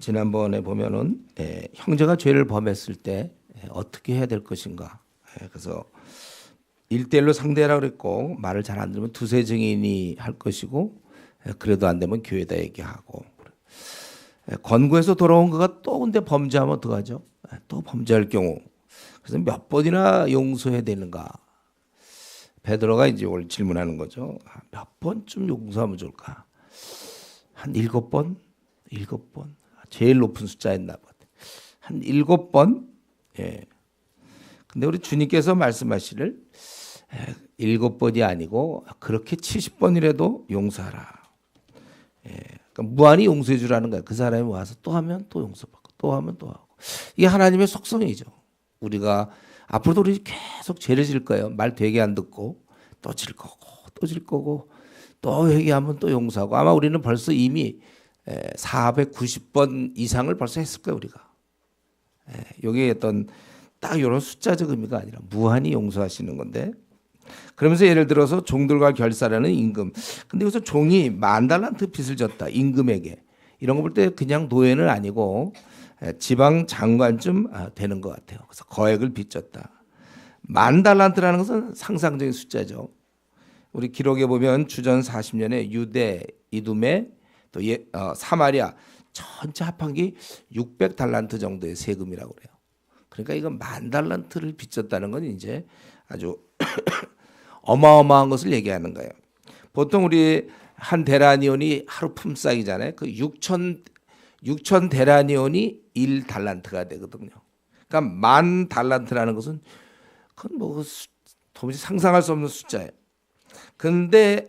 지난번에 보면은 형제가 죄를 범했을 때 어떻게 해야 될 것인가. 그래서 1대1로 상대하라고 그랬고 말을 잘 안 들으면 두세 증인이 할 것이고 그래도 안 되면 교회에다 얘기하고 권고해서 돌아온 그가 또 근데 범죄하면 어떡하죠? 또 범죄할 경우 그래서 몇 번이나 용서해야 되는가? 베드로가 이제 오늘 질문하는 거죠. 몇 번쯤 용서하면 좋을까? 한 7번? 7번? 제일 높은 숫자였나 봐. 한 7번? 예. 근데 우리 주님께서 말씀하시를 7번이 아니고 그렇게 70번이라도 용서하라. 예. 그러니까 무한히 용서해 주라는 거야. 그 사람이 와서 또 하면 또 용서받고 또 하면 또 하고. 이게 하나님의 속성이죠. 우리가 앞으로도 우리 계속 죄를 질 거예요. 말 되게 안 듣고 또 질 거고 또 질 거고 또 회개하면 또 용서하고 아마 우리는 벌써 이미 490번 이상을 벌써 했을 거예요. 우리가. 여기에 어떤 딱 이런 숫자적 의미가 아니라 무한히 용서하시는 건데 그러면서 예를 들어서 종들과 결사라는 임금. 근데 여기서 종이 10,000달란트 빚을 졌다. 임금에게. 이런 거 볼 때 그냥 노예는 아니고 지방 장관쯤 되는 것 같아요. 그래서 거액을 빚졌다. 10,000달란트라는 것은 상상적인 숫자죠. 우리 기록에 보면 주전 40년에 유대, 이두메, 또 사마리아 전체 합한기 600달란트 정도의 세금이라고 그래요. 그러니까 이건 10,000달란트를 빚졌다는 건 이제 아주 어마어마한 것을 얘기하는 거예요. 보통 우리 한 데라니온이 하루 품삯이잖아요. 그 6천 데라니온이 1달란트가 되거든요. 그러니까 10,000달란트라는 것은 그건 뭐 도무지 상상할 수 없는 숫자예요. 그런데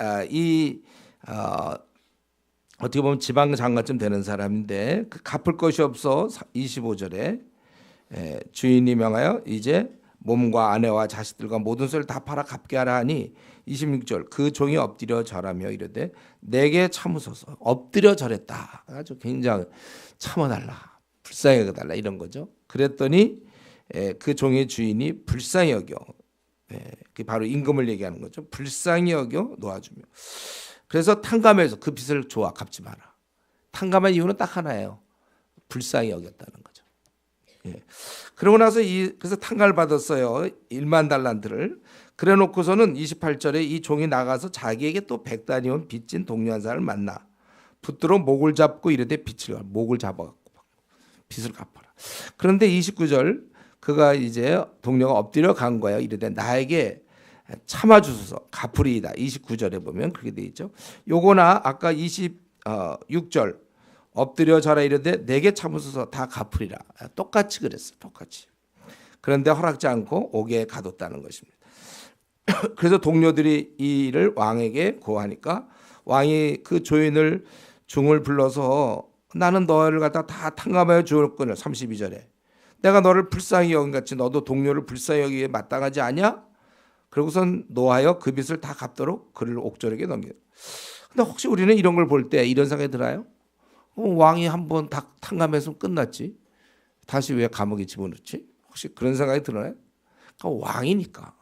어떻게 보면 지방 장관쯤 되는 사람인데 그 갚을 것이 없어 25절에 주인이 명하여 이제 몸과 아내와 자식들과 모든 것을 다 팔아 갚게 하라 하니 26절 그 종이 엎드려 절하며 이르되 내게 참으소서. 엎드려 절했다. 아주 굉장히 참아달라. 불쌍히 여겨달라 이런 거죠. 그랬더니 그 종의 주인이 불쌍히 여겨. 그게 바로 임금을 얘기하는 거죠. 불쌍히 여겨 놓아주며. 그래서 탕감해서 그 빚을 좋아 갚지 마라. 탕감한 이유는 딱 하나예요. 불쌍히 여겼다는 거죠. 그러고 나서 그래서 탕감을 받았어요. 10,000달란트를. 그래 놓고서는 28절에 이 종이 나가서 자기에게 또 100다니온 빚진 동료 한 사람을 만나 붙들어 목을 잡고 이르되 빚을 목을 잡아갖고 빚을 갚아라. 그런데 29절 그가 이제 동료가 엎드려 간 거예요. 이르되 나에게 참아 주소서 갚으리이다. 29절에 보면 그렇게 돼 있죠. 요거나 아까 26절 엎드려 절하 이르되 내게 참으소서 다 갚으리라. 똑같이 그랬어요. 똑같이. 그런데 허락지 않고 옥에 가뒀다는 것입니다. 그래서 동료들이 이 일을 왕에게 고하니까 왕이 그 조인을 중을 불러서 나는 너를 갖다 다 탕감하여 주었거늘. 32절에 내가 너를 불쌍히 여긴 같이 너도 동료를 불쌍히 여기에 마땅하지 않냐? 그러고선 노하여 그 빚을 다 갚도록 그를 옥졸에게 넘겨. 근데 혹시 우리는 이런 걸 볼 때 이런 생각이 들어요? 왕이 한번 다 탕감했으면 끝났지. 다시 왜 감옥에 집어넣지? 혹시 그런 생각이 들어요? 그러니까 왕이니까.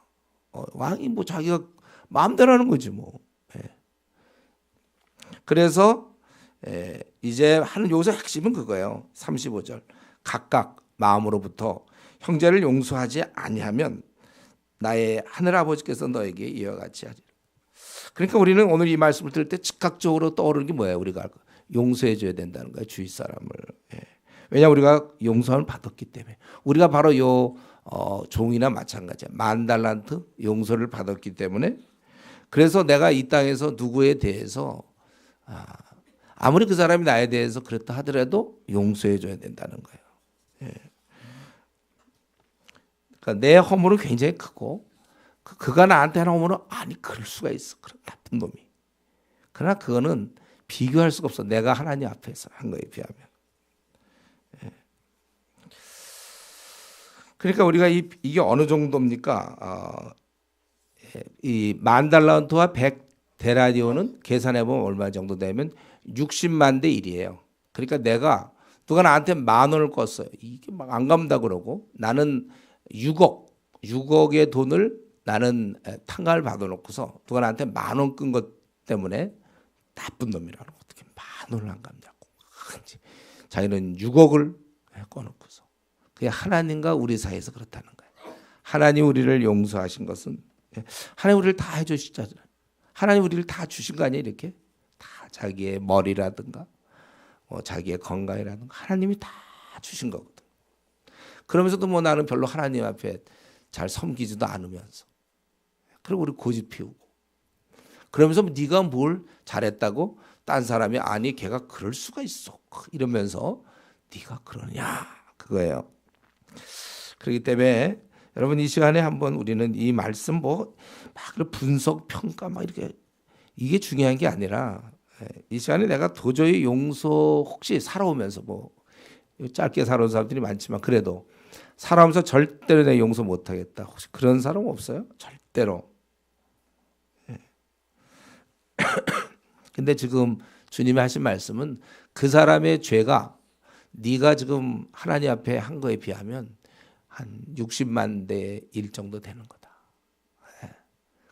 왕이 뭐 자기가 마음대로 하는 거지 뭐. 그래서 이제 하는 요새 핵심은 그거예요. 35절. 각각 마음으로부터 형제를 용서하지 아니하면 나의 하늘 아버지께서 너에게 이와 같이 하리라. 그러니까 우리는 오늘 이 말씀을 들을 때 즉각적으로 떠오르는 게 뭐예요? 우리가 용서해 줘야 된다는 거예요. 주위 사람을. 왜냐 우리가 용서를 받았기 때문에. 우리가 바로 요 종이나 마찬가지야. 10,000달란트 용서를 받았기 때문에 그래서 내가 이 땅에서 누구에 대해서 아무리 그 사람이 나에 대해서 그랬다 하더라도 용서해 줘야 된다는 거예요. 그러니까 내 허물은 굉장히 크고 그가 나한테 하는 허물은 아니 그럴 수가 있어. 그런 나쁜 놈이. 그러나 그거는 비교할 수가 없어. 내가 하나님 앞에서 한 거에 비하면. 그러니까 우리가 이게 어느 정도입니까? 이 10,000달란트와 100데나리온은 계산해 보면 얼마 정도 되면 60만 대 1이에요. 그러니까 내가 누가 나한테 10,000원을 껐어요. 이게 막 안 갚는다 그러고 나는 6억의 돈을 나는 탕감을 받아놓고서 누가 나한테 10,000원 끈 것 때문에 나쁜 놈이라고 어떻게 10,000원을 안 갚냐고. 자기는 6억을 꺼놓고서 그게 하나님과 우리 사이에서 그렇다는 거예요. 하나님 우리를 용서하신 것은 하나님 우리를 다 해주시잖아요. 하나님 우리를 다 주신 거 아니에요? 이렇게 다 자기의 머리라든가 자기의 건강이라든가 하나님이 다 주신 거거든. 그러면서도 뭐 나는 별로 하나님 앞에 잘 섬기지도 않으면서 그리고 우리 고집 피우고 그러면서 네가 뭘 잘했다고 딴 사람이 아니 걔가 그럴 수가 있어 이러면서 네가 그러냐 그거예요. 그렇기 때문에 여러분 이 시간에 한번 우리는 이 말씀 막 분석 평가 막 이렇게 이게 중요한 게 아니라 이 시간에 내가 도저히 용서 혹시 살아오면서 뭐 짧게 살아온 사람들이 많지만 그래도 살아오면서 절대로 내가 용서 못하겠다 혹시 그런 사람 없어요? 절대로. 근데 지금 주님이 하신 말씀은 그 사람의 죄가 네가 지금 하나님 앞에 한 거에 비하면 한 60만 대 1 정도 되는 거다.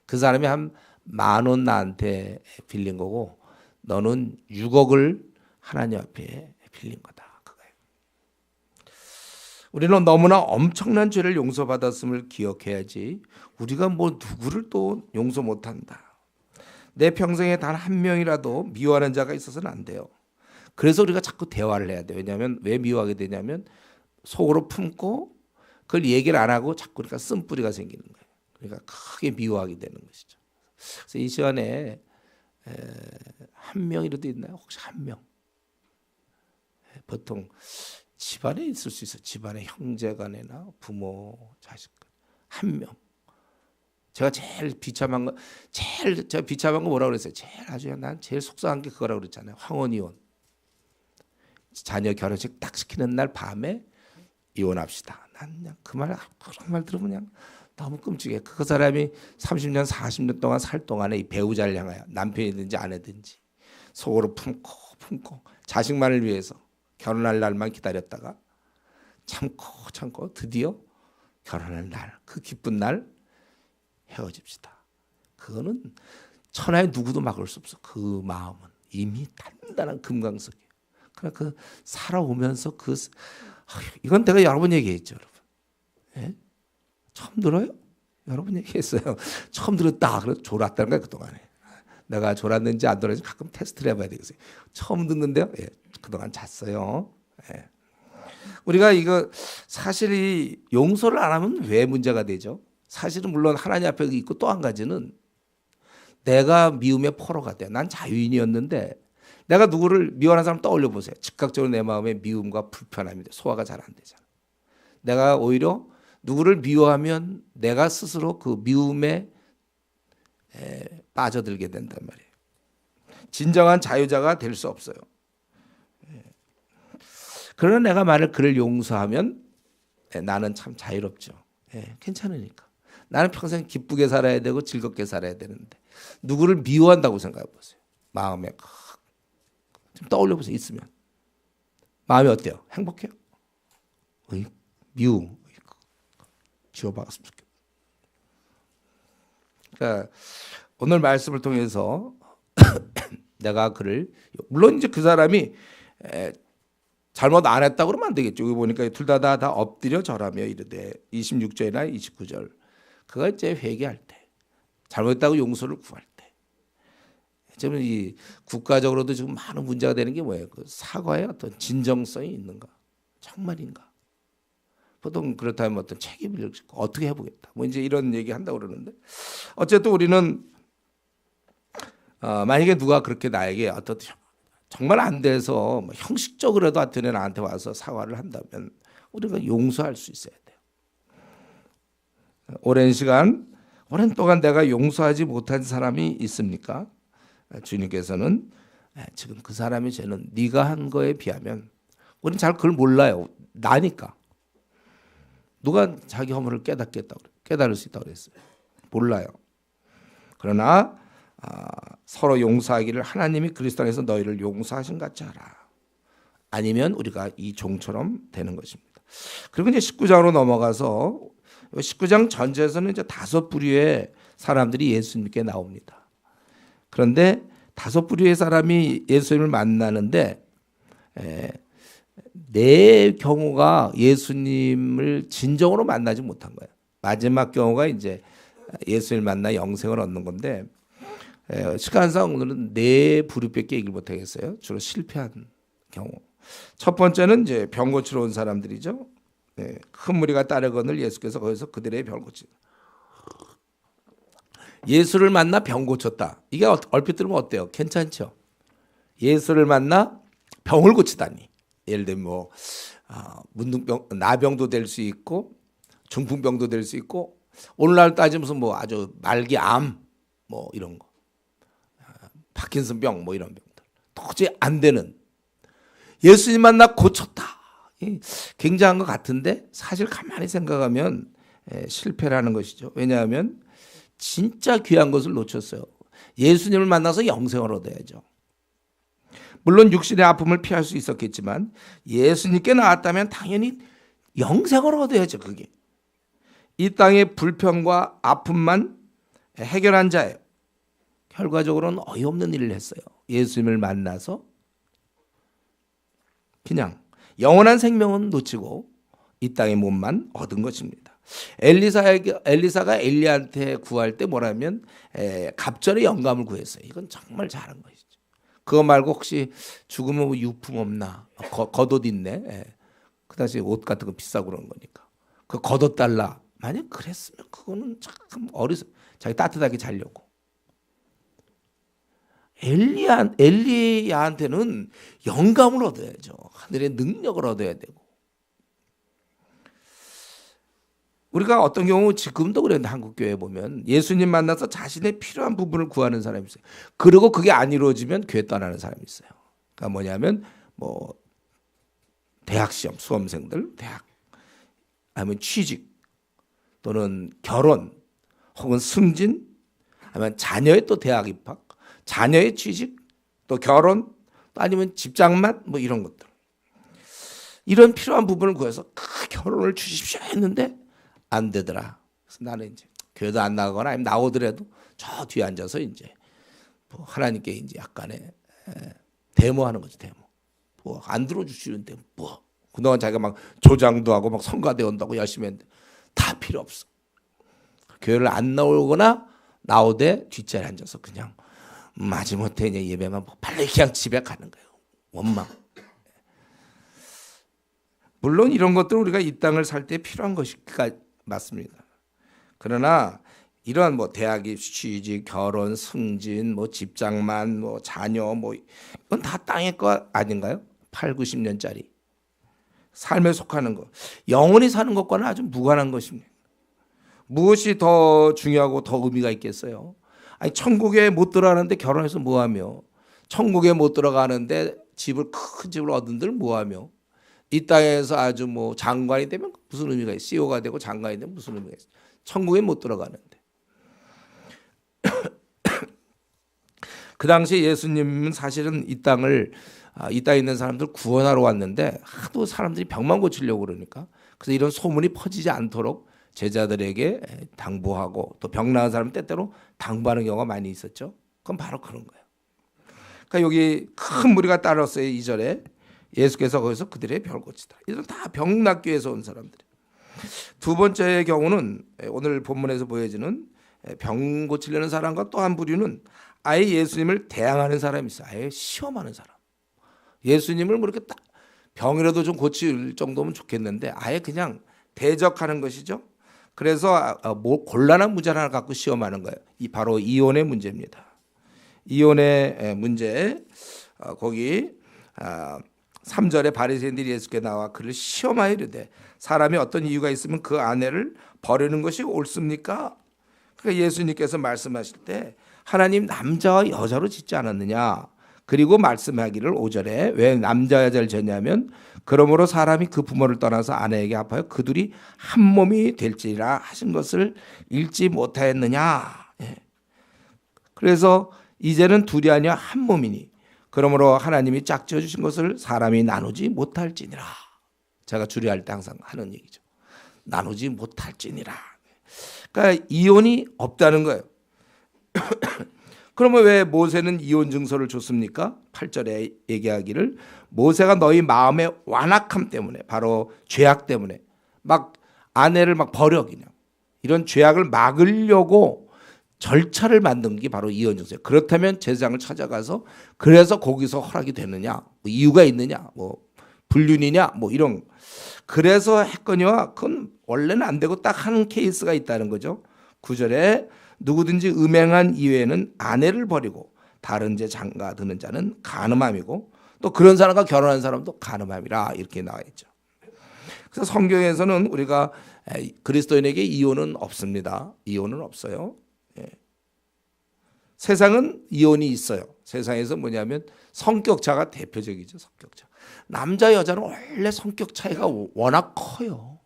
그 사람이 한 10,000원 나한테 빌린 거고 너는 6억을 하나님 앞에 빌린 거다. 그거예요. 우리는 너무나 엄청난 죄를 용서받았음을 기억해야지 우리가 뭐 누구를 또 용서 못한다. 내 평생에 단 한 명이라도 미워하는 자가 있어서는 안 돼요. 그래서 우리가 자꾸 대화를 해야 돼요. 왜냐하면 왜 미워하게 되냐면 속으로 품고 그걸 얘기를 안 하고 자꾸 그러니까 쓴뿌리가 생기는 거예요. 그러니까 크게 미워하게 되는 것이죠. 그래서 이 시간에 한 명이라도 있나요? 혹시 한 명? 보통 집안에 있을 수 있어요. 집안의 형제간이나 부모, 자식 한 명. 제가 제일 비참한 거 뭐라고 그랬어요? 제일 아주 난 제일 속상한 게 그거라고 그랬잖아요. 황혼 이혼. 자녀 결혼식 딱 시키는 날 밤에 이혼합시다. 난 그냥 그런 말 들으면 그냥 너무 끔찍해. 그 사람이 30년, 40년 동안 살 동안에 이 배우자를 향하여 남편이든지 아내든지 속으로 품고 자식만을 위해서 결혼할 날만 기다렸다가 참고 드디어 결혼할 날, 그 기쁜 날 헤어집시다. 그거는 천하의 누구도 막을 수 없어. 그 마음은 이미 단단한 금강석이에요. 그러나 그 살아오면서 이건 내가 여러 번 얘기했죠, 여러분. 예? 처음 들어요? 여러 번 얘기했어요. 처음 들었다. 그래서 졸았다는 거야 그동안에. 내가 졸았는지 안 졸았는지 가끔 테스트를 해봐야 되겠어요. 처음 듣는데요. 예, 그동안 잤어요. 예. 우리가 이거 사실 이 용서를 안 하면 왜 문제가 되죠? 사실은 물론 하나님 앞에 있고 또 한 가지는 내가 미움의 포로가 돼. 난 자유인이었는데 내가 누구를 미워하는 사람 떠올려 보세요. 즉각적으로 내 마음에 미움과 불편함이 돼. 소화가 잘 안 되잖아. 내가 오히려 누구를 미워하면 내가 스스로 그 미움에 빠져들게 된단 말이에요. 진정한 자유자가 될 수 없어요. 그러나 내가 만약 그를 용서하면 나는 참 자유롭죠. 괜찮으니까. 나는 평생 기쁘게 살아야 되고 즐겁게 살아야 되는데 누구를 미워한다고 생각해 보세요. 마음에 좀 떠올려 보세요. 있으면 마음이 어때요? 행복해요? 미움 지워박았으면 좋겠다. 그러니까 오늘 말씀을 통해서 내가 그를 물론 이제 그 사람이 잘못 안 했다고 그러면 안 되겠죠. 여기 보니까 둘 다 엎드려 절하며 이르되 26절이나 29절 그가 이제 회개할 때 잘못했다고 용서를 구할 때 지금 이 국가적으로도 지금 많은 문제가 되는 게 뭐예요? 그 사과의 어떤 진정성이 있는가? 정말인가? 보통 그렇다면 어떤 책임을 짓고 어떻게 해보겠다. 뭐 이제 이런 얘기 한다고 그러는데 어쨌든 우리는 만약에 누가 그렇게 나에게 어떤 정말 안 돼서 뭐 형식적으로도 하여튼 나한테 와서 사과를 한다면 우리가 용서할 수 있어야 돼요. 오랜 동안 내가 용서하지 못한 사람이 있습니까? 주님께서는 지금 그 사람의 죄는 네가 한 거에 비하면 우리는 잘 그걸 몰라요. 나니까. 누가 자기 허물을 깨달을 수 있다고 그랬어요. 몰라요. 그러나 서로 용서하기를 하나님이 그리스도 안에서 너희를 용서하신 같이 하라. 아니면 우리가 이 종처럼 되는 것입니다. 그리고 이제 19장으로 넘어가서 19장 전체에서는 이제 5부류의 사람들이 예수님께 나옵니다. 그런데 5부류의 사람이 예수님을 만나는데 네 경우가 예수님을 진정으로 만나지 못한 거예요. 마지막 경우가 이제 예수님을 만나 영생을 얻는 건데, 시간상 오늘은 네 부류밖에 얘기를 못 하겠어요. 주로 실패한 경우. 첫 번째는 이제 병 고치러 온 사람들이죠. 큰 무리가 따르거늘 예수께서 거기서 그들의 병 고치. 예수를 만나 병 고쳤다. 이게 얼핏 들으면 어때요? 괜찮죠? 예수를 만나 병을 고치다니. 예를 들면 뭐 문둥병, 나병도 될 수 있고 중풍병도 될 수 있고 오늘날 따지면서 뭐 아주 말기 암 뭐 이런 거, 파킨슨병 뭐 이런 병들 도저히 안 되는 예수님 만나 고쳤다. 굉장한 것 같은데 사실 가만히 생각하면 실패라는 것이죠. 왜냐하면 진짜 귀한 것을 놓쳤어요. 예수님을 만나서 영생을 얻어야죠. 물론 육신의 아픔을 피할 수 있었겠지만 예수님께 나왔다면 당연히 영생을 얻어야죠. 그게 이 땅의 불평과 아픔만 해결한 자예요. 결과적으로는 어이없는 일을 했어요. 예수님을 만나서 그냥 영원한 생명은 놓치고 이 땅의 몸만 얻은 것입니다. 엘리사가 엘리야한테 구할 때 뭐라면 갑절의 영감을 구했어요. 이건 정말 잘한 것이죠. 그거 말고 혹시 죽으면 뭐 유품 없나? 겉옷 있네. 그 당시 옷 같은 거 비싸고 그런 거니까. 그 겉옷 달라. 만약 그랬으면 그거는 참 자기 따뜻하게 자려고. 엘리야한테는 영감을 얻어야죠. 하늘의 능력을 얻어야 되고. 우리가 어떤 경우 지금도 그랬는데 한국교회 보면 예수님 만나서 자신의 필요한 부분을 구하는 사람이 있어요. 그리고 그게 안 이루어지면 교회 떠나는 사람이 있어요. 그러니까 뭐냐면 뭐 대학 시험 수험생들 대학 아니면 취직 또는 결혼 혹은 승진 아니면 자녀의 또 대학 입학 자녀의 취직 또 결혼 또 아니면 집장만 뭐 이런 것들 이런 필요한 부분을 구해서 그 결혼을 주십시오 했는데 안 되더라. 그래서 나는 이제 교회도 안 나가거나 아니면 나오더라도 저 뒤에 앉아서 이제 뭐 하나님께 이제 약간의 데모하는 거지 데모. 뭐 안 들어주시는데 뭐 그동안 자기가 막 조장도 하고 막 성가대원도 하고 열심히 했는데 다 필요 없어. 교회를 안 나오거나 나오되 뒷자리에 앉아서 그냥 마지못해 이제 예배만 빨리 그냥 집에 가는 거예요. 원망. 물론 이런 것들은 우리가 이 땅을 살 때 필요한 것이니까 맞습니다. 그러나 이러한 뭐 대학이 취직, 결혼, 승진, 뭐 집장만, 뭐 자녀, 뭐 이건 다 땅의 거 아닌가요? 8, 90년짜리 삶에 속하는 것, 영원히 사는 것과는 아주 무관한 것입니다. 무엇이 더 중요하고 더 의미가 있겠어요? 아니 천국에 못 들어가는데 결혼해서 뭐하며? 천국에 못 들어가는데 큰 집을 얻은들 뭐하며? 이 땅에서 아주 뭐 장관이 되면 무슨 의미가 있어요? CEO가 되고 장관이 되면 무슨 의미가 있어요? 천국에 못 들어가는데. 그 당시에 예수님은 사실은 이 땅에 있는 사람들 구원하러 왔는데 하도 사람들이 병만 고치려고 그러니까 그래서 이런 소문이 퍼지지 않도록 제자들에게 당부하고 또 병 나은 사람 때때로 당부하는 경우가 많이 있었죠. 그건 바로 그런 거예요. 그러니까 여기 큰 무리가 따랐어요. 2절에 예수께서 거기서 그들의 병을 고치다. 이들은 다 병낫기위해서 온 사람들이에요. 두 번째의 경우는 오늘 본문에서 보여지는 병 고치려는 사람과 또 한 부류는 아예 예수님을 대항하는 사람이 있어요. 아예 시험하는 사람. 예수님을 뭐 이렇게 딱 병이라도 좀 고칠 정도면 좋겠는데 아예 그냥 대적하는 것이죠. 그래서 뭐 곤란한 문제 하나 갖고 시험하는 거예요. 바로 이혼의 문제입니다. 이혼의 문제 거기 3절에 바리새인들이 예수께 나와 그를 시험하여 이르되 사람이 어떤 이유가 있으면 그 아내를 버리는 것이 옳습니까? 그러니까 예수님께서 말씀하실 때 하나님 남자와 여자로 짓지 않았느냐? 그리고 말씀하기를 5절에 왜 남자 여자를 졌냐면 그러므로 사람이 그 부모를 떠나서 아내에게 합하여 그 둘이 한 몸이 될지라 하신 것을 읽지 못하였느냐? 그래서 이제는 둘이 아니라 한 몸이니 그러므로 하나님이 짝지어 주신 것을 사람이 나누지 못할지니라. 제가 주례할 때 항상 하는 얘기죠. 나누지 못할지니라. 그러니까 이혼이 없다는 거예요. 그러면 왜 모세는 이혼 증서를 줬습니까? 8절에 얘기하기를 모세가 너희 마음의 완악함 때문에, 바로 죄악 때문에 막 아내를 막 버려, 그냥 이런 죄악을 막으려고 절차를 만든 게 바로 이혼 증서예요. 그렇다면 제사장을 찾아가서 그래서 거기서 허락이 되느냐, 뭐 이유가 있느냐, 뭐 불륜이냐, 뭐 이런, 그래서 했거니와 그건 원래는 안 되고 딱 한 케이스가 있다는 거죠. 9절에 누구든지 음행한 이외에는 아내를 버리고 다른 제 장가 드는 자는 간음함이고 또 그런 사람과 결혼한 사람도 간음함이라, 이렇게 나와 있죠. 그래서 성경에서는 우리가 그리스도인에게 이혼은 없습니다. 이혼은 없어요. 예. 세상은 이혼이 있어요. 세상에서 뭐냐면 성격차가 대표적이죠. 성격차. 남자 여자는 원래 성격 차이가 워낙 커요.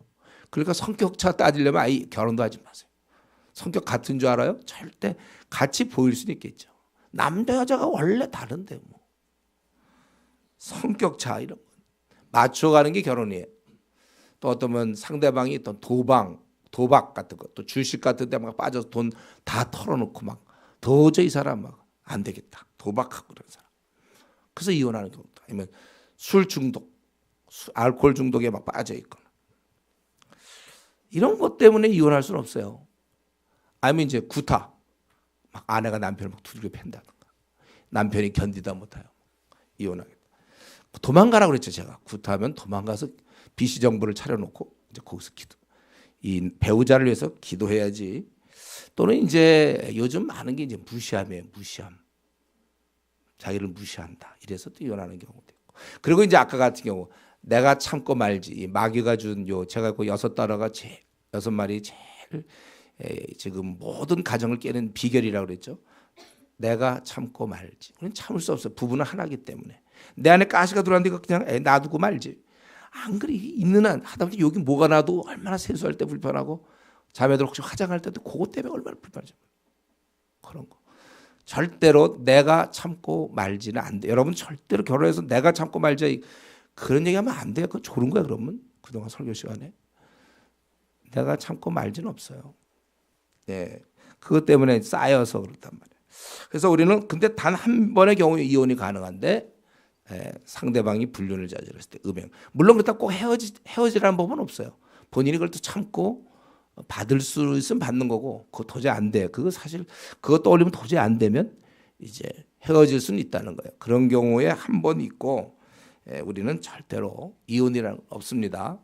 그러니까 성격차 따지려면 아예 결혼도 하지 마세요. 성격 같은 줄 알아요? 절대 같이 보일 수는 있겠죠. 남자 여자가 원래 다른데 뭐. 성격차 이런 거 맞춰가는 게 결혼이에요. 또 어떤 상대방이 있던 도박 같은 거, 또 주식 같은 데 막 빠져서 돈 다 털어놓고 막 도저히 이 사람 막 안 되겠다, 도박하고 그런 사람. 그래서 이혼하는 경우도, 아니면 술 중독, 알코올 중독에 막 빠져 있거나 이런 것 때문에 이혼할 수는 없어요. 아니면 이제 구타, 막 아내가 남편을 막 두들겨 팬다든가, 남편이 견디다 못해요, 이혼하겠다. 도망가라고 그랬죠. 제가 구타하면 도망가서 비시정부를 차려놓고 이제 거기서 이 배우자를 위해서 기도해야지. 또는 이제 요즘 많은 게 이제 무시함이에요. 무시함. 자기를 무시한다. 이래서 또 이혼하는 경우도 있고. 그리고 이제 아까 같은 경우 내가 참고 말지. 이 마귀가 준 제가 그 6달러가 6마리 제일 지금 모든 가정을 깨는 비결이라고 그랬죠. 내가 참고 말지. 우리는 참을 수 없어요. 부부는 하나이기 때문에. 내 안에 가시가 들어왔는데 그냥 놔두고 말지. 안 그래, 있는 한 하다못해 여기 뭐가 나도 얼마나 세수할 때 불편하고 자매들 혹시 화장할 때도 그것 때문에 얼마나 불편하죠. 그런 거 절대로 내가 참고 말지는 안 돼. 여러분 절대로 결혼해서 내가 참고 말자 그런 얘기하면 안 돼요. 그거 좋은 거야. 그러면 그동안 설교 시간에 내가 참고 말지는 없어요. 네, 그것 때문에 쌓여서 그렇단 말이에요. 그래서 우리는 근데 단 한 번의 경우에 이혼이 가능한데 상대방이 불륜을 저질렀을 때 음행. 물론 그렇다고 꼭 헤어지라는 법은 없어요. 본인이 그걸 또 참고 받을 수 있으면 받는 거고, 그거 도저히 안 돼. 그거 사실 그거 떠올리면 도저히 안 되면 이제 헤어질 수는 있다는 거예요. 그런 경우에 한 번 있고 우리는 절대로 이혼이라는 건 없습니다.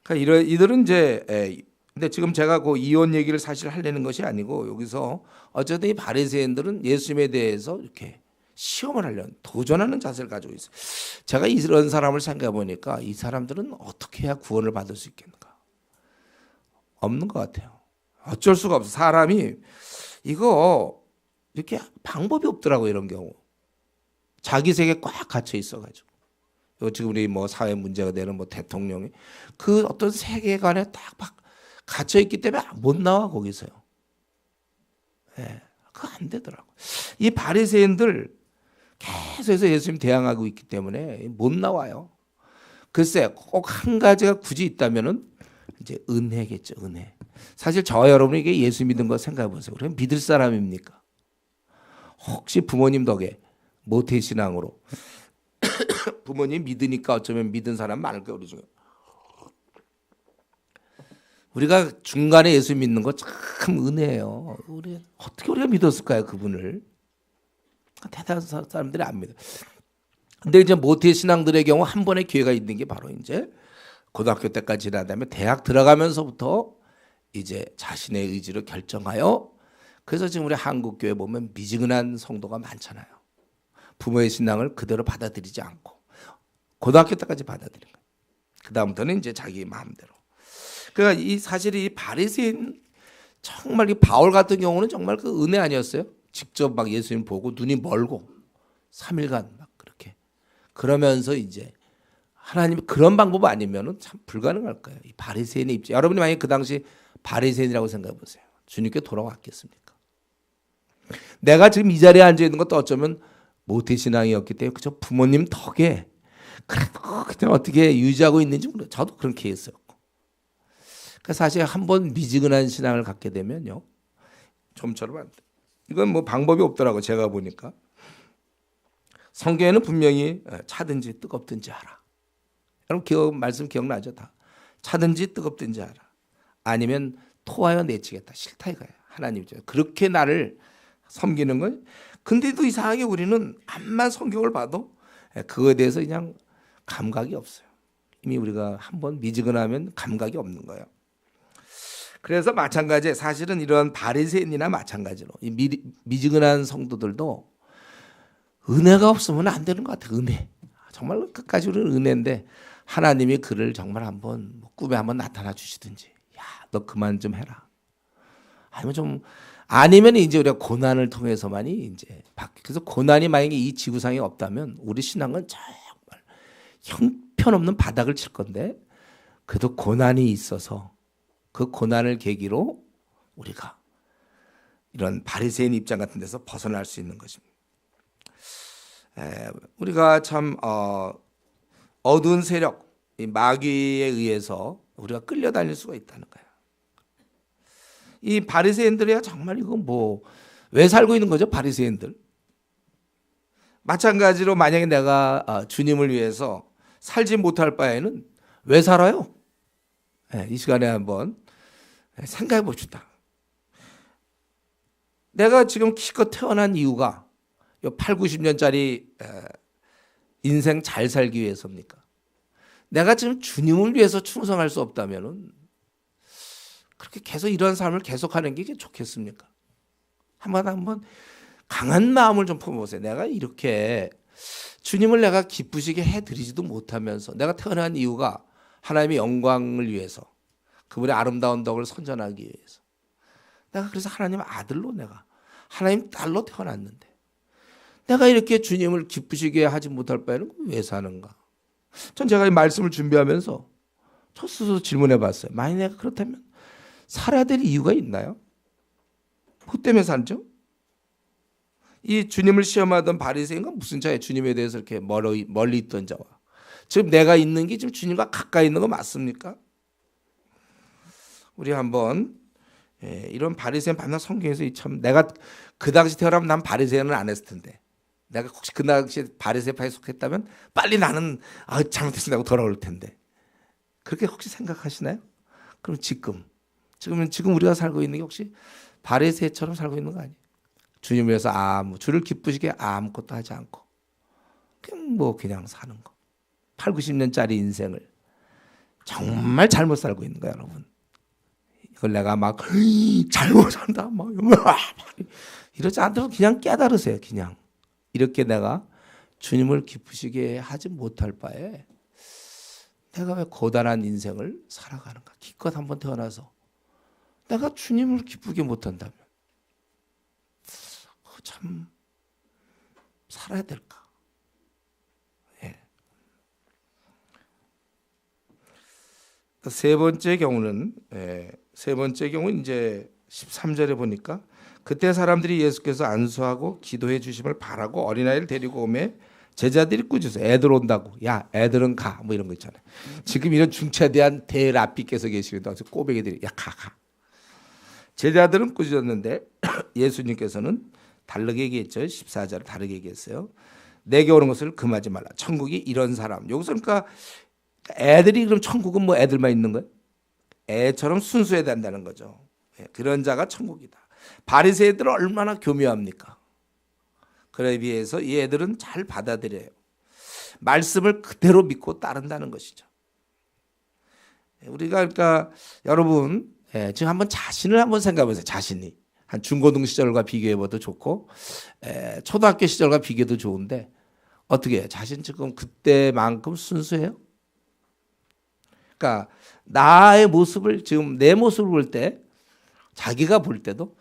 그러니까 이들은 이제 근데 지금 제가 그 이혼 얘기를 사실 하려는 것이 아니고 여기서 어쨌든 이 바리새인들은 예수님에 대해서 이렇게 시험을 하려는 도전하는 자세를 가지고 있어요. 제가 이런 사람을 생각해 보니까 이 사람들은 어떻게 해야 구원을 받을 수 있겠는가? 없는 것 같아요. 어쩔 수가 없어. 사람이 이거 이렇게 방법이 없더라고. 이런 경우 자기 세계에 꽉 갇혀 있어가지고 지금 우리 뭐 사회 문제가 되는 뭐 대통령이 그 어떤 세계관에 딱 갇혀 있기 때문에 못 나와 거기서요. 예, 그거 안 되더라고. 이 바리새인들 계속해서 예수님 대항하고 있기 때문에 못 나와요. 글쎄 꼭 한 가지가 굳이 있다면은 이제 은혜겠죠. 은혜. 사실 저 여러분에게 예수 믿은 거 생각해 보세요. 그럼 믿을 사람입니까? 혹시 부모님 덕에 모태신앙으로 부모님 믿으니까 어쩌면 믿은 사람 많을 거예요. 우리 중에. 우리가 중간에 예수 믿는 거 참 은혜예요. 어떻게 우리가 믿었을까요? 그분을. 대단한 사람들이 안 믿어요. 근데 이제 모태 신앙들의 경우 한 번의 기회가 있는 게 바로 이제 고등학교 때까지 지난 다음에 대학 들어가면서부터 이제 자신의 의지로 결정하여, 그래서 지금 우리 한국 교회 보면 미지근한 성도가 많잖아요. 부모의 신앙을 그대로 받아들이지 않고 고등학교 때까지 받아들인 거예요. 그 다음부터는 이제 자기 마음대로. 그러니까 이 사실 이 바리새인 정말 이 바울 같은 경우는 정말 그 은혜 아니었어요? 직접 막 예수님 보고 눈이 멀고 3일간 막 그렇게 그러면서 이제 하나님 그런 방법 아니면은 참 불가능할 거예요. 이 바리새인의 입장. 여러분이 만약 그 당시 바리새인이라고 생각해 보세요. 주님께 돌아왔겠습니까? 내가 지금 이 자리에 앉아 있는 것도 어쩌면 모태 신앙이었기 때문에 그저 부모님 덕에 그래도 그때 어떻게 유지하고 있는지 모르겠어요. 저도 그런 케이스였고. 그러니까 사실 한번 미지근한 신앙을 갖게 되면요, 좀처럼 안 돼. 이건 뭐 방법이 없더라고 제가 보니까. 성경에는 분명히 차든지 뜨겁든지 하라. 여러분 말씀 기억나죠? 다. 차든지 뜨겁든지 하라. 아니면 토하여 내치겠다. 싫다 이거야. 하나님이죠. 그렇게 나를 섬기는 거예요. 근데도 이상하게 우리는 암만 성경을 봐도 그거에 대해서 그냥 감각이 없어요. 이미 우리가 한번 미지근하면 감각이 없는 거예요. 그래서 마찬가지에 사실은 이런 바리새인이나 마찬가지로 이 미지근한 성도들도 은혜가 없으면 안 되는 것 같아요. 은혜. 정말 끝까지 우리는 은혜인데 하나님이 그를 정말 한번 꿈에 한번 나타나 주시든지 야, 너 그만 좀 해라. 아니면 이제 우리가 고난을 통해서만이 이제 그래서 고난이 만약에 이 지구상에 없다면 우리 신앙은 정말 형편없는 바닥을 칠 건데 그래도 고난이 있어서 그 고난을 계기로 우리가 이런 바리새인 입장 같은 데서 벗어날 수 있는 것입니다. 우리가 참 어두운 세력, 이 마귀에 의해서 우리가 끌려다닐 수가 있다는 거예요. 이 바리새인들이야 정말 이거 뭐 왜 살고 있는 거죠? 바리새인들. 마찬가지로 만약에 내가 주님을 위해서 살지 못할 바에는 왜 살아요? 이 시간에 한번 생각해 봅시다. 내가 지금 기껏 태어난 이유가 8, 90년짜리 인생 잘 살기 위해서입니까? 내가 지금 주님을 위해서 충성할 수 없다면은 그렇게 계속 이런 삶을 계속하는 게 좋겠습니까? 한번 강한 마음을 좀 품어보세요. 내가 이렇게 주님을 내가 기쁘시게 해드리지도 못하면서 내가 태어난 이유가 하나님의 영광을 위해서 그분의 아름다운 덕을 선전하기 위해서 내가 그래서 하나님 아들로 내가 하나님 딸로 태어났는데 내가 이렇게 주님을 기쁘시게 하지 못할 바에는 왜 사는가? 전 제가 이 말씀을 준비하면서 저 스스로 질문해 봤어요. 만약 내가 그렇다면 살아야 될 이유가 있나요? 뭐 때문에 살죠? 이 주님을 시험하던 바리새인과 무슨 차이에 주님에 대해서 이렇게 멀리 있던 자와 지금 내가 있는 게 지금 주님과 가까이 있는 거 맞습니까? 우리 한번 이런 바리새인 밤낮 성경에서 참 내가 그 당시 태어나면 난 바리새인은 안 했을 텐데 내가 혹시 그 당시에 바리새파에 속했다면 빨리 나는 잘못했다고 돌아올 텐데 그렇게 혹시 생각하시나요? 그럼 지금 우리가 살고 있는 게 혹시 바리새처럼 살고 있는 거 아니에요? 주님을 위해서 주를 기쁘시게 아무것도 하지 않고 그냥 사는 거. 8, 90년짜리 인생을 정말 잘못 살고 있는 거야, 여러분. 이걸 내가 막 잘못 산다 이러지 않도록 그냥 깨달으세요. 그냥 이렇게 내가 주님을 기쁘시게 하지 못할 바에 내가 왜 고단한 인생을 살아가는가? 기껏 한번 태어나서 내가 주님을 기쁘게 못한다면 참 살아야 될까? 세 번째 경우는 이제 13절에 보니까 그때 사람들이 예수께서 안수하고 기도해 주심을 바라고 어린아이를 데리고 오매 제자들이 꾸짖어요. 애들 온다고. 야, 애들은 가. 뭐 이런 거 있잖아요. 지금 이런 중차대한 대랍비께서 계시는데 꼬베기들이 야, 가. 제자들은 꾸짖었는데 예수님께서는 다르게 얘기했죠. 14절을 다르게 얘기했어요. 내게 오는 것을 금하지 말라. 천국이 이런 사람. 여기서 그러니까 애들이 그럼 천국은 뭐 애들만 있는 거예요? 애처럼 순수해야 된다는 거죠. 그런 자가 천국이다. 바리새인들은 얼마나 교묘합니까? 그에 비해서 이 애들은 잘 받아들여요. 말씀을 그대로 믿고 따른다는 것이죠. 우리가 그러니까 여러분 지금 한번 자신을 한번 생각해 보세요. 자신이 한 중고등 시절과 비교해봐도 좋고 초등학교 시절과 비교해도 좋은데 어떻게 해요? 자신 지금 그때만큼 순수해요? 그러니까 나의 모습을 지금 내 모습을 볼 때 자기가 볼 때도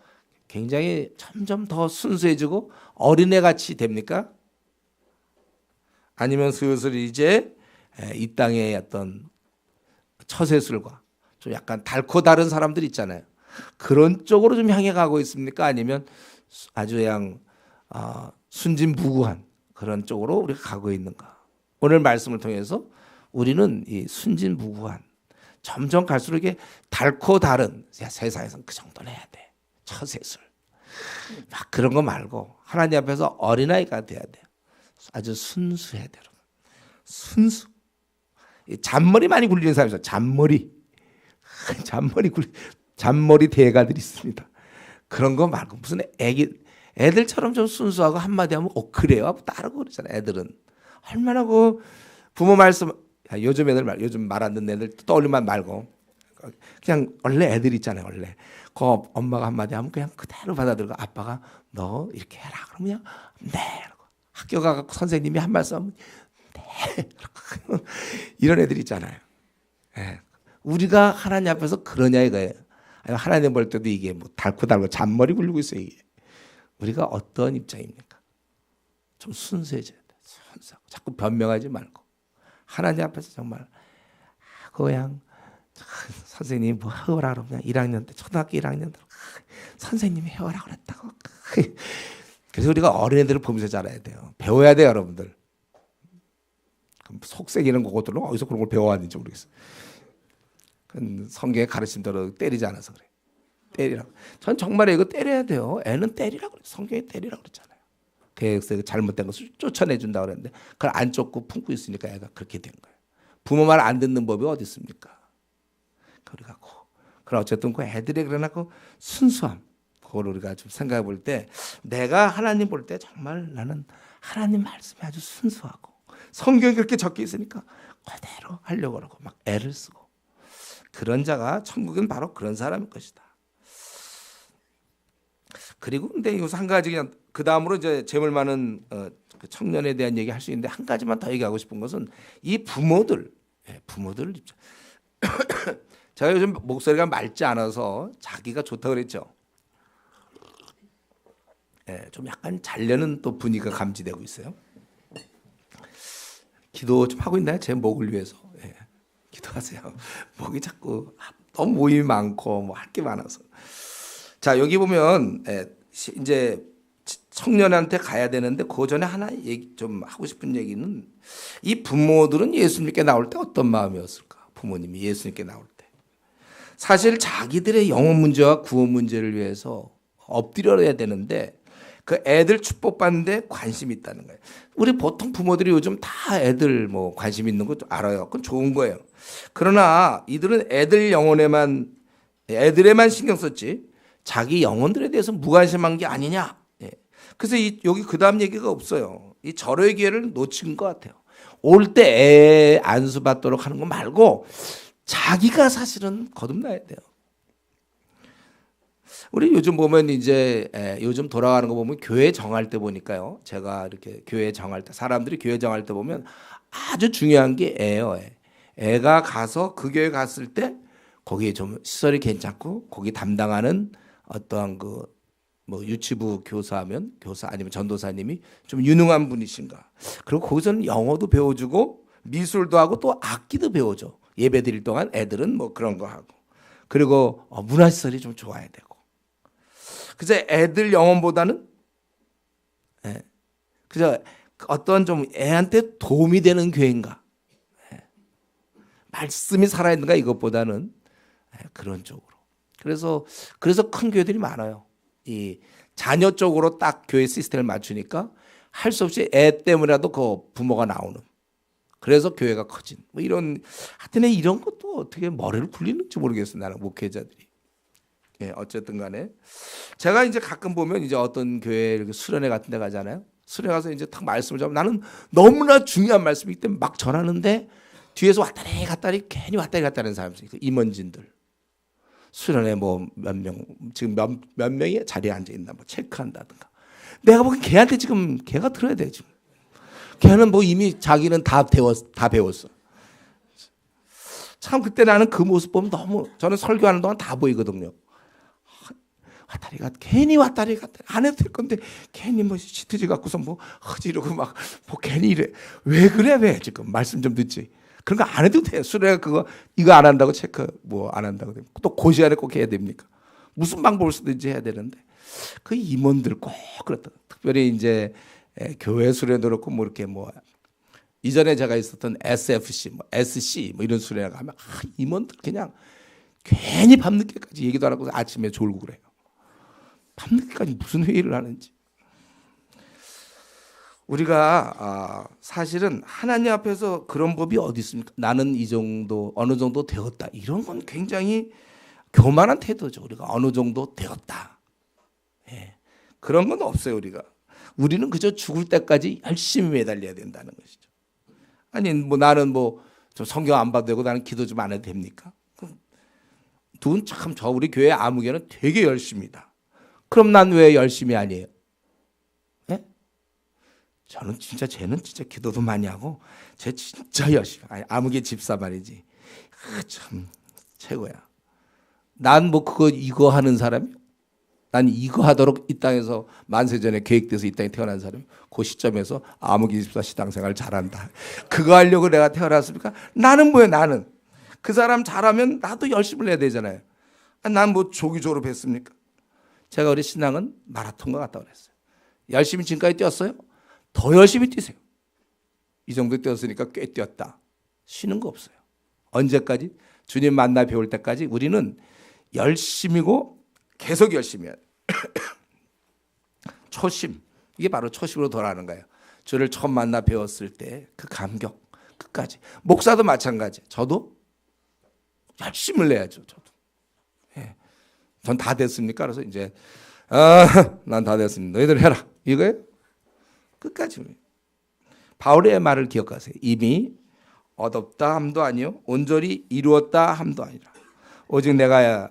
굉장히 점점 더 순수해지고 어린애같이 됩니까? 아니면 슬슬 이제 이 땅의 어떤 처세술과 좀 약간 달고 다른 사람들 있잖아요. 그런 쪽으로 좀 향해 가고 있습니까? 아니면 아주 그냥 순진무구한 그런 쪽으로 우리가 가고 있는가? 오늘 말씀을 통해서 우리는 이 순진무구한 점점 갈수록 이게 달고 다른 세상에서는 그 정도는 해야 돼. 처세술. 막 그런 거 말고 하나님 앞에서 어린아이가 돼야 돼요. 아주 순수해야 돼요. 순수. 잔머리 많이 굴리는 사람이 있어요. 잔머리 대가들이 있습니다. 그런 거 말고 무슨 애들처럼 좀 순수하고 한마디 하면 그래요 하고 따르고 그러잖아요. 애들은 얼마나 그 부모 말씀, 요즘 말 안 듣는 애들 떠올리면 말고 그냥 원래 애들 있잖아요. 원래 그 엄마가 한마디 하면 그냥 그대로 받아들고 아빠가 너 이렇게 해라 그러면 그냥 네. 학교 가서 선생님이 한 말씀 하면 네. 이런 애들 있잖아요. 네. 우리가 하나님 앞에서 그러냐 이거예요. 하나님 볼 때도 이게 뭐 달고 잔머리 굴리고 있어요. 이게. 우리가 어떤 입장입니까? 좀 순수해져야 돼. 순수하고 자꾸 변명하지 말고 하나님 앞에서 정말 그냥 선생님이 뭐 해오라 그러면 1학년 때 초등학교 1학년 때 선생님이 해오라 그랬다고. 그래서 우리가 어린애들을 보면서 자라야 돼요. 배워야 돼요, 여러분들. 속삭이는 것들은 어디서 그런 걸 배워왔는지 모르겠어요. 성경의 가르침대로 때리지 않아서 그래. 때리라고. 전 정말 이거 때려야 돼요. 애는 때리라고 그래. 성경에 때리라고 그랬잖아요. 그래서 잘못된 것을 쫓아내준다고 그랬는데 그걸 안 쫓고 품고 있으니까 애가 그렇게 된 거예요. 부모 말 안 듣는 법이 어디 있습니까? 우리가 그럼 어쨌든 그 애들의 그러나 그 순수함 그걸 우리가 좀 생각해 볼 때 내가 하나님 볼 때 정말 나는 하나님 말씀이 아주 순수하고 성경에 그렇게 적혀 있으니까 그대로 하려고 그러고 막 애를 쓰고 그런 자가 천국은 바로 그런 사람일 것이다. 그리고 근데 이것은 한 가지 그냥 그 다음으로 이제 재물 많은 청년에 대한 얘기 할 수 있는데 한 가지만 더 얘기하고 싶은 것은 이 부모들 입장. 제가 요즘 목소리가 맑지 않아서 자기가 좋다고 그랬죠. 좀 약간 잘려는 또 분위기가 감지되고 있어요. 기도 좀 하고 있나요? 제 목을 위해서. 기도하세요. 목이 자꾸 너무 모임이 많고 뭐 할 게 많아서. 자 여기 보면 이제 청년한테 가야 되는데 그 전에 하나 얘기 좀 하고 싶은 얘기는 이 부모들은 예수님께 나올 때 어떤 마음이었을까? 부모님이 예수님께 나올 때 사실 자기들의 영혼 문제와 구원 문제를 위해서 엎드려야 되는데 그 애들 축복받는데 관심이 있다는 거예요. 우리 보통 부모들이 요즘 다 애들 뭐 관심 있는 거 알아요. 그건 좋은 거예요. 그러나 이들은 애들에만 신경 썼지 자기 영혼들에 대해서 무관심한 게 아니냐. 그래서 여기 그 다음 얘기가 없어요. 이 절호의 기회를 놓친 것 같아요. 올 때 애 안수 받도록 하는 거 말고 자기가 사실은 거듭나야 돼요. 우리 요즘 보면 이제 요즘 돌아가는 거 보면 교회 정할 때 보니까요. 제가 이렇게 교회 정할 때 사람들이 교회 정할 때 보면 아주 중요한 게 애예요. 애가 가서 그 교회 갔을 때 거기에 좀 시설이 괜찮고 거기 담당하는 어떠한 그 뭐 유치부 교사하면 교사 아니면 전도사님이 좀 유능한 분이신가. 그리고 거기서는 영어도 배워주고 미술도 하고 또 악기도 배워줘. 예배 드릴 동안 애들은 뭐 그런 거 하고. 그리고 문화시설이 좀 좋아야 되고. 그래서 애들 영혼보다는 그래서 어떤 좀 애한테 도움이 되는 교회인가. 말씀이 살아있는가 이것보다는 그런 쪽으로. 그래서 큰 교회들이 많아요. 이 자녀 쪽으로 딱 교회 시스템을 맞추니까 할 수 없이 애 때문에라도 그 부모가 나오는. 그래서 교회가 커진. 뭐 이런 하여튼 이런 것도 어떻게 머리를 굴리는지 모르겠어요. 나는 목회자들이. 어쨌든 간에 제가 이제 가끔 보면 이제 어떤 교회 이렇게 수련회 같은 데 가잖아요. 수련회 가서 이제 딱 말씀을 잡으면 나는 너무나 중요한 말씀이기 때문에 막 전하는데 뒤에서 왔다리 갔다리 괜히 왔다리 갔다리 하는 사람들 있어요. 임원진들. 수련회 뭐 몇 명 지금 몇 명이 자리에 앉아 있나 뭐 체크한다든가. 내가 보기엔 걔한테 지금 걔가 들어야 돼 지금. 걔는 뭐 이미 자기는 다 배웠어. 참 그때 나는 그 모습 보면 너무 저는 설교하는 동안 다 보이거든요. 괜히 왔다리 갔다리 안 해도 될 건데 괜히 뭐 시트지 갖고서 뭐 허지르고 막 뭐 괜히 이래. 왜 그래 왜 지금 말씀 좀 듣지. 그런 거 안 해도 돼. 수레가 이거 안 한다고 체크 뭐 안 한다고 또 고시안에 꼭 해야 됩니까? 무슨 방법을 쓰든지 해야 되는데 그 임원들 꼭 그렇다. 특별히 이제 교회 수련도 그렇고 뭐 이렇게 뭐 이전에 제가 있었던 SFC 뭐 SC 뭐 이런 수련회 가면 임원들 그냥 괜히 밤늦게까지 얘기도 안 하고 아침에 졸고 그래요. 밤늦게까지 무슨 회의를 하는지. 우리가 사실은 하나님 앞에서 그런 법이 어디 있습니까? 나는 이 정도 어느 정도 되었다. 이런 건 굉장히 교만한 태도죠. 우리가 어느 정도 되었다. 예. 그런 건 없어요. 우리는 그저 죽을 때까지 열심히 매달려야 된다는 것이죠. 아니 뭐 나는 좀 성경 안 봐도 되고 나는 기도 좀 안 해도 됩니까? 두 분 참 저 우리 교회 아무개는 되게 열심히다. 그럼 난 왜 열심히 아니에요? 예? 쟤는 진짜 기도도 많이 하고 쟤 진짜 열심히. 아니 아무개 집사 말이지. 참 최고야. 난 이거 하는 사람이? 난 이거 하도록 이 땅에서 만세전에 계획돼서 이 땅에 태어난 사람이 그 시점에서 아무개 집사 신앙생활 잘한다. 그거 하려고 내가 태어났습니까? 나는 뭐예요? 나는 그 사람 잘하면 나도 열심히 해야 되잖아요. 난 조기 졸업했습니까? 제가 우리 신앙은 마라톤과 같다고 그랬어요. 열심히 지금까지 뛰었어요? 더 열심히 뛰세요. 이 정도 뛰었으니까 꽤 뛰었다. 쉬는 거 없어요. 언제까지? 주님 만나 배울 때까지 우리는 열심이고 계속 열심히 해야 돼요. 초심, 이게 바로 초심으로 돌아가는 거예요. 주를 처음 만나 배웠을 때 그 감격 끝까지. 목사도 마찬가지. 저도 열심을 내야죠. 저도. 예. 전 다 됐습니까? 그래서 이제 난 다 됐습니다. 너희들 해라. 이거예요. 끝까지. 바울의 말을 기억하세요. 이미 얻었다 함도 아니요 온전히 이루었다 함도 아니라 오직 내가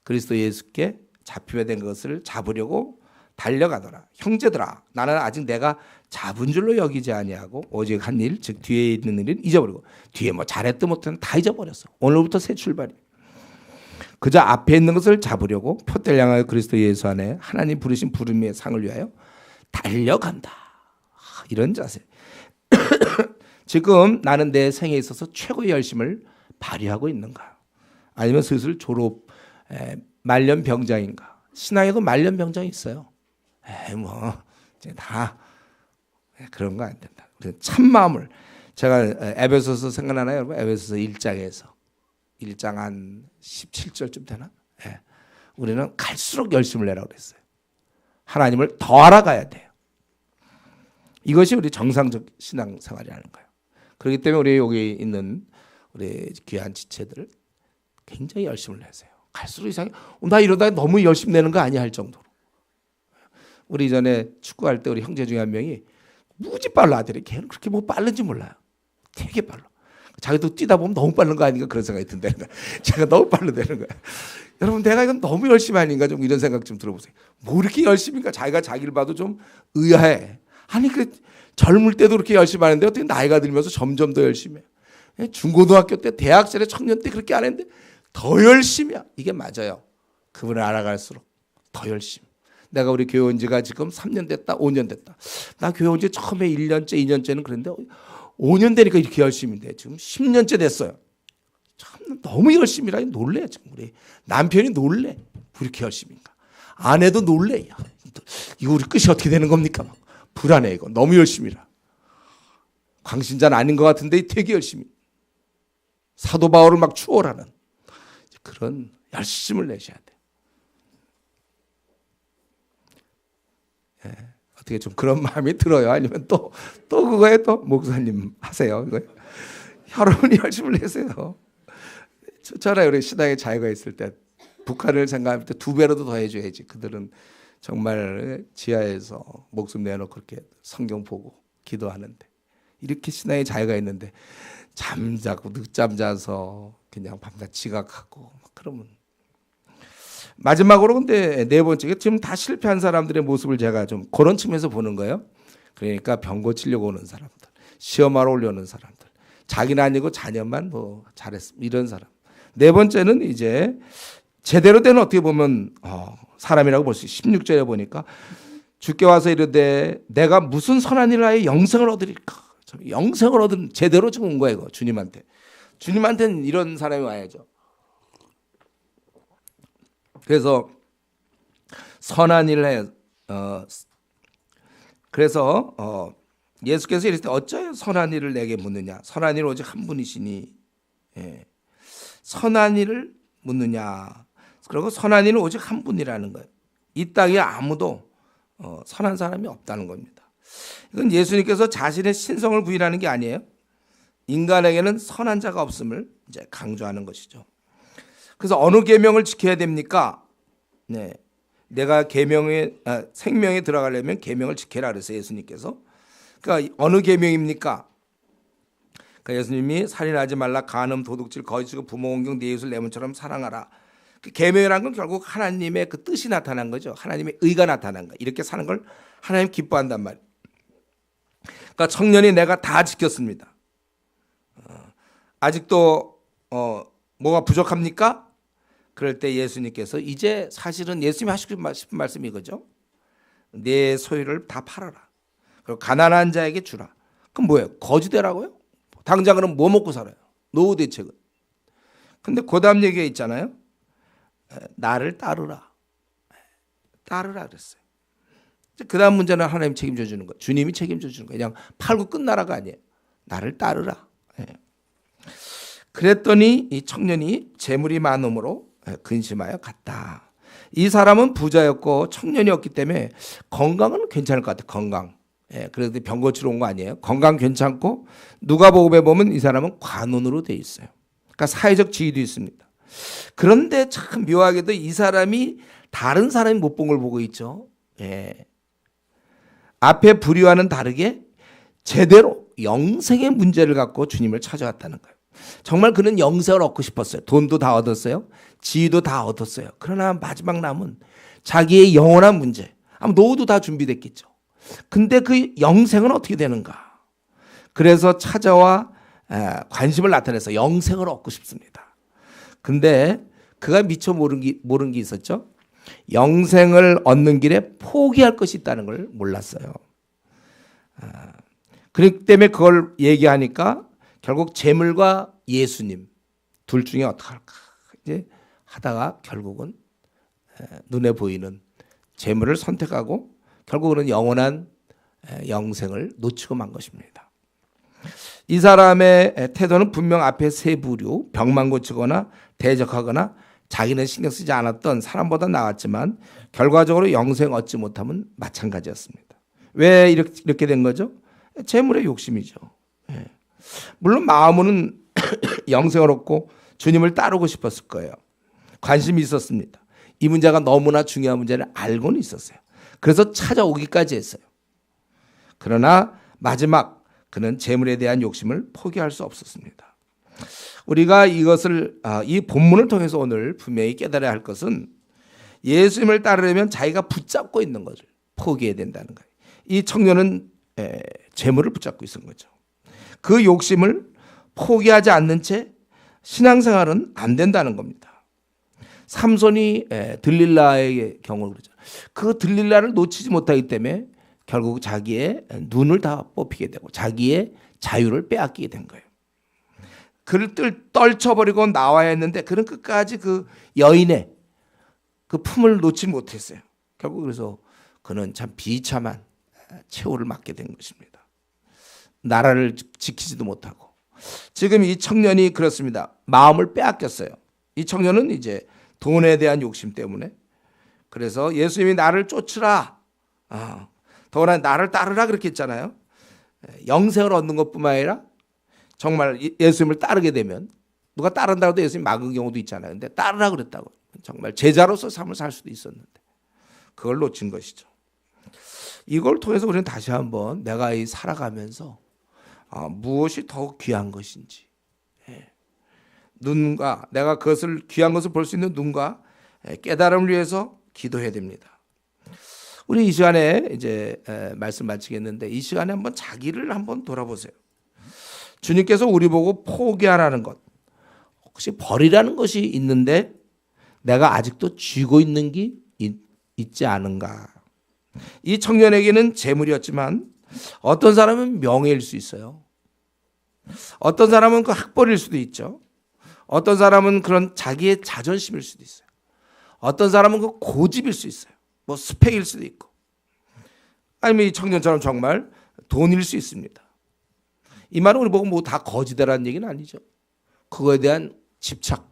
그리스도 예수께 잡히게 된 것을 잡으려고 달려가더라. 형제들아, 나는 아직 내가 잡은 줄로 여기지 아니하고 오직 한 일, 즉 뒤에 있는 일은 잊어버리고 뒤에 잘했든 못했든 다 잊어버렸어. 오늘부터 새 출발이. 그저 앞에 있는 것을 잡으려고 표대를 향하여 그리스도 예수 안에 하나님 부르신 부름의 상을 위하여 달려간다. 이런 자세. 지금 나는 내 생에 있어서 최고의 열심을 발휘하고 있는가? 아니면 슬슬 졸업 말년병장인가? 신앙에도 말년병장이 있어요. 이제 다 그런 거 안 된다. 참 마음을 제가 에베소서 생각나나요, 여러분? 에베소서 1장에서 1장 한 17절쯤 되나? 예. 우리는 갈수록 열심을 내라고 그랬어요. 하나님을 더 알아가야 돼요. 이것이 우리 정상적 신앙생활이라는 거예요. 그렇기 때문에 우리 여기 있는 우리 귀한 지체들 굉장히 열심을 내세요. 갈수록 이상해. 나 이러다 너무 열심히 내는 거 아니야 할 정도로. 우리 전에 축구할 때 우리 형제 중에 한 명이 무지 빨라 아들이. 걔는 그렇게 빠른지 몰라요. 되게 빨라. 자기도 뛰다 보면 너무 빠른 거 아닌가 그런 생각이 든다는 거야. 제가 너무 빠르다는 거야. 여러분 내가 이건 너무 열심히 아닌가 좀 이런 생각 좀 들어보세요. 뭐 이렇게 열심히가 자기가 자기를 봐도 좀 의아해. 아니 젊을 때도 그렇게 열심히 하는데 어떻게 나이가 들면서 점점 더 열심히 해. 중고등학교 때 대학 시절에 청년 때 그렇게 안 했는데 더 열심히야. 이게 맞아요. 그분을 알아갈수록 더 열심히. 내가 우리 교회 온 지가 지금 3년 됐다 5년 됐다. 나 교회 온 지 처음에 1년째 2년째는 그랬는데 5년 되니까 이렇게 열심인데 지금 10년째 됐어요. 참 너무 열심히라 놀래. 지금 우리 남편이 놀래. 이렇게 열심인가. 아내도 놀래. 야, 이거 우리 끝이 어떻게 되는 겁니까? 막 불안해 이거. 너무 열심히라. 광신자는 아닌 것 같은데 되게 열심히. 사도 바울을 막 추월하는 그런 열심을 내셔야 돼. 예, 어떻게 좀 그런 마음이 들어요? 아니면 또 그거에 또 목사님 하세요? 이거 여러분이 열심을 내세요. 저처럼 우리 신앙의 자유가 있을 때 북한을 생각할 때 2배라도 더 해줘야지. 그들은 정말 지하에서 목숨 내놓고 그렇게 성경 보고 기도하는데 이렇게 신앙의 자유가 있는데 잠자고 늦잠 자서 그냥 밤낮 지각하고 그러면 마지막으로 근데 네 번째 지금 다 실패한 사람들의 모습을 제가 좀 그런 측면에서 보는 거예요. 그러니까 병 고치려고 오는 사람들, 시험하러 오려는 사람들, 자기는 아니고 자녀만 잘했습니다. 이런 사람. 네 번째는 이제 제대로 된 어떻게 보면 사람이라고 볼 수 있어요. 16절에 보니까 주께 와서 이르되 내가 무슨 선한 일을 하여 영생을 얻으리까. 영생을 얻은 제대로 지금 온 거예요. 이거. 주님한테. 주님한테는 이런 사람이 와야죠. 그래서 선한 일을 해요. 그래서 예수께서 이랬을 때 어쩌여 선한 일을 내게 묻느냐. 선한 일 오직 한 분이시니. 예. 선한 일을 묻느냐. 그리고 선한 일은 오직 한 분이라는 거예요. 이 땅에 아무도 선한 사람이 없다는 겁니다. 이건 예수님께서 자신의 신성을 부인하는 게 아니에요. 인간에게는 선한 자가 없음을 이제 강조하는 것이죠. 그래서 어느 계명을 지켜야 됩니까? 네, 내가 생명에 들어가려면 계명을 지켜라 그랬어요, 예수님께서. 그러니까 어느 계명입니까? 그러니까 예수님이 살인하지 말라, 간음, 도둑질, 거짓이고 부모 공경, 네 이웃을 내 몸처럼 사랑하라. 그 계명이라는 건 결국 하나님의 그 뜻이 나타난 거죠. 하나님의 의가 나타난 거. 이렇게 사는 걸 하나님 기뻐한단 말이에요. 그러니까 청년이 내가 다 지켰습니다. 아직도 뭐가 부족합니까? 그럴 때 예수님께서 이제 사실은 예수님이 하시고 싶은 말씀이 이거죠. 내 소유를 다 팔아라. 그리고 가난한 자에게 주라. 그럼 뭐예요? 거지되라고요? 당장 그럼 뭐 먹고 살아요? 노후 대책은. 근데 그 다음 얘기가 있잖아요. 나를 따르라. 따르라 그랬어요. 그 다음 문제는 하나님 책임져 주는 거예요. 주님이 책임져 주는 거예요. 그냥 팔고 끝나라가 아니에요. 나를 따르라. 그랬더니 이 청년이 재물이 많음으로 근심하여 갔다. 이 사람은 부자였고 청년이었기 때문에 건강은 괜찮을 것 같아요. 건강. 그래도 병 고치러 온 거 아니에요. 건강 괜찮고 누가복음에 보면 이 사람은 관원으로 돼 있어요. 그러니까 사회적 지위도 있습니다. 그런데 참 묘하게도 이 사람이 다른 사람이 못 본 걸 보고 있죠. 앞에 불의와는 다르게 제대로 영생의 문제를 갖고 주님을 찾아왔다는 거예요. 정말 그는 영생을 얻고 싶었어요. 돈도 다 얻었어요. 지위도 다 얻었어요. 그러나 마지막 남은 자기의 영원한 문제. 아마 노후도 다 준비됐겠죠. 근데 그 영생은 어떻게 되는가? 그래서 찾아와 관심을 나타내서 영생을 얻고 싶습니다. 근데 그가 미처 모르는 게 있었죠. 영생을 얻는 길에 포기할 것이 있다는 걸 몰랐어요. 그렇기 때문에 그걸 얘기하니까 결국 재물과 예수님 둘 중에 어떡할까 이제 하다가 결국은 눈에 보이는 재물을 선택하고 결국은 영원한 영생을 놓치고 만 것입니다. 이 사람의 태도는 분명 앞에 세 부류, 병만 고치거나 대적하거나 자기는 신경 쓰지 않았던 사람보다 나았지만 결과적으로 영생 얻지 못하면 마찬가지였습니다. 왜 이렇게 된 거죠? 재물의 욕심이죠. 물론 마음은 영생을 얻고 주님을 따르고 싶었을 거예요. 관심이 있었습니다. 이 문제가 너무나 중요한 문제를 알고는 있었어요. 그래서 찾아오기까지 했어요. 그러나 마지막 그는 재물에 대한 욕심을 포기할 수 없었습니다. 우리가 이것을 이 본문을 통해서 오늘 분명히 깨달아야 할 것은 예수님을 따르려면 자기가 붙잡고 있는 것을 포기해야 된다는 거예요. 이 청년은 재물을 붙잡고 있었던 거죠. 그 욕심을 포기하지 않는 채 신앙생활은 안 된다는 겁니다. 삼손이 들릴라의 경우를 그러죠. 그 들릴라를 놓치지 못하기 때문에 결국 자기의 눈을 다 뽑히게 되고 자기의 자유를 빼앗기게 된 거예요. 그를 떨쳐버리고 나와야 했는데 그는 끝까지 그 여인의 그 품을 놓지 못했어요. 결국 그래서 그는 참 비참한 최후를 맞게 된 것입니다. 나라를 지키지도 못하고. 지금 이 청년이 그렇습니다. 마음을 빼앗겼어요. 이 청년은 이제 돈에 대한 욕심 때문에 그래서 예수님이 나를 쫓으라. 더구나 나를 따르라 그렇게 했잖아요. 영생을 얻는 것뿐만 아니라 정말 예수님을 따르게 되면 누가 따른다고 해도 예수님 막은 경우도 있잖아요. 근데 따르라 그랬다고. 정말 제자로서 삶을 살 수도 있었는데 그걸 놓친 것이죠. 이걸 통해서 우리는 다시 한번 내가 살아가면서 무엇이 더욱 귀한 것인지 눈과 내가 그것을 귀한 것을 볼 수 있는 눈과 깨달음을 위해서 기도해야 됩니다. 우리 이 시간에 이제 말씀 마치겠는데 이 시간에 한번 자기를 한번 돌아보세요. 주님께서 우리 보고 포기하라는 것 혹시 버리라는 것이 있는데 내가 아직도 쥐고 있는 게 있지 않은가. 이 청년에게는 재물이었지만 어떤 사람은 명예일 수 있어요. 어떤 사람은 그 학벌일 수도 있죠. 어떤 사람은 그런 자기의 자존심일 수도 있어요. 어떤 사람은 그 고집일 수 있어요. 뭐 스펙일 수도 있고 아니면 이 청년처럼 정말 돈일 수 있습니다. 이 말은 우리 보고 뭐 다 거지되라는 얘기는 아니죠. 그거에 대한 집착,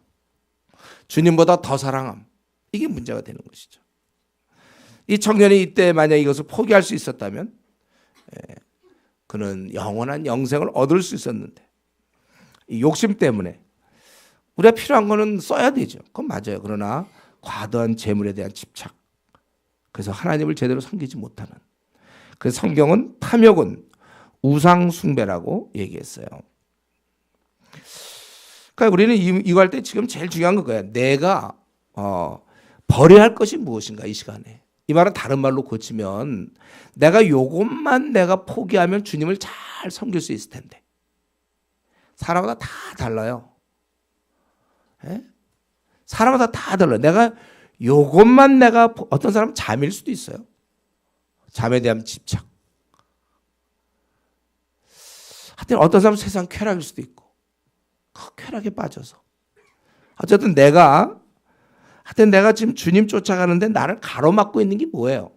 주님보다 더 사랑함 이게 문제가 되는 것이죠. 이 청년이 이때 만약 이것을 포기할 수 있었다면 그는 영원한 영생을 얻을 수 있었는데 이 욕심 때문에 우리가 필요한 거는 써야 되죠. 그건 맞아요. 그러나 과도한 재물에 대한 집착, 그래서 하나님을 제대로 섬기지 못하는, 그래서 성경은 탐욕은 우상 숭배라고 얘기했어요. 그러니까 우리는 이거 할 때 지금 제일 중요한 건 거야. 내가 버려야 할 것이 무엇인가 이 시간에. 이 말은 다른 말로 고치면 내가 요것만 내가 포기하면 주님을 잘 섬길 수 있을 텐데. 사람마다 다 달라요. 예? 사람마다 다 달라요. 내가 요것만 내가, 어떤 사람은 잠일 수도 있어요. 잠에 대한 집착. 하여튼 어떤 사람은 세상 쾌락일 수도 있고 그 쾌락에 빠져서 어쨌든 내가 지금 주님 쫓아가는데 나를 가로막고 있는 게 뭐예요?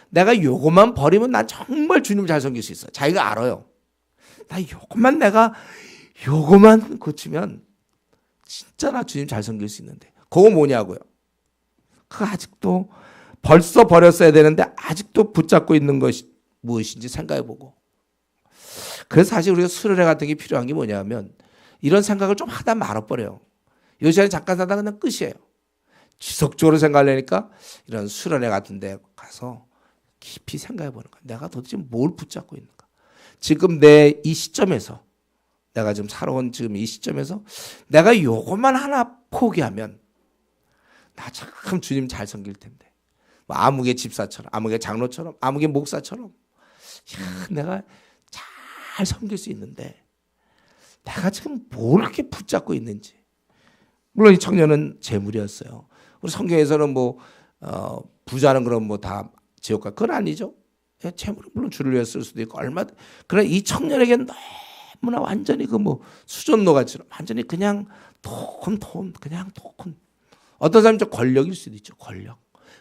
내가 요것만 버리면 난 정말 주님을 잘 섬길 수 있어요. 자기가 알아요. 내가 요것만 고치면 진짜 나 주님 잘 섬길 수 있는데. 그거 뭐냐고요? 그거 아직도 벌써 버렸어야 되는데 아직도 붙잡고 있는 것이 무엇인지 생각해보고. 그래서 사실 우리가 수련회 같은 게 필요한 게 뭐냐면 이런 생각을 좀 하다 말아버려요. 요 시간에 잠깐 사다 그냥 끝이에요. 지속적으로 생각하려니까 이런 수련회 같은 데 가서 깊이 생각해 보는 거야. 내가 도대체 뭘 붙잡고 있는가? 지금 내 이 시점에서, 내가 지금 살아온 지금 이 시점에서 내가 요것만 하나 포기하면 나 참 주님 잘 섬길 텐데. 뭐 아무개 집사처럼, 아무개 장로처럼, 아무개 목사처럼 내가 잘 섬길 수 있는데 내가 지금 뭘 이렇게 붙잡고 있는지. 물론 이 청년은 재물이었어요. 우리 성경에서는 부자는 그럼 다 지옥 가, 그건 아니죠. 재물은 물론 주를 위해 쓸 수도 있고 얼마든. 그러나 이 청년에게는 너무나 완전히 수전노같이로 완전히 그냥 돈, 그냥 돈. 어떤 사람은 권력일 수도 있죠.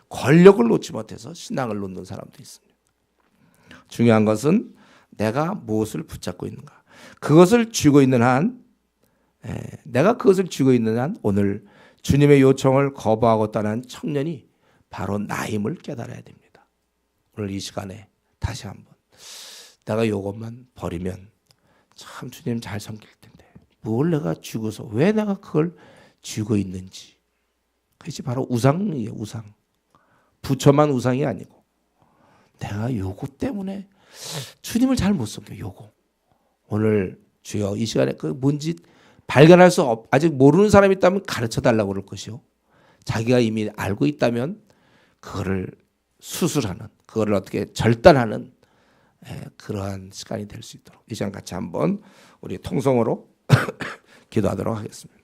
권력을 놓지 못해서 신앙을 놓는 사람도 있습니다. 중요한 것은 내가 무엇을 붙잡고 있는가. 그것을 쥐고 있는 한, 내가 그것을 쥐고 있는 한 오늘 주님의 요청을 거부하고 떠난 청년이 바로 나임을 깨달아야 됩니다. 오늘 이 시간에 다시 한번 내가 이것만 버리면 참 주님 잘 섬길 텐데 뭘 내가 쥐고서 왜 내가 그걸 쥐고 있는지. 그것이 바로 우상이에요. 우상. 부처만 우상이 아니고 내가 요거 때문에 주님을 잘 못 섬겨. 요거. 오늘 주여 이 시간에 그 뭔지 발견할 수 아직 모르는 사람이 있다면 가르쳐 달라고 그럴 것이요. 자기가 이미 알고 있다면 그거를 수술하는, 그거를 어떻게 절단하는 그러한 시간이 될 수 있도록 이 시간 같이 한번 우리 통성으로 기도하도록 하겠습니다.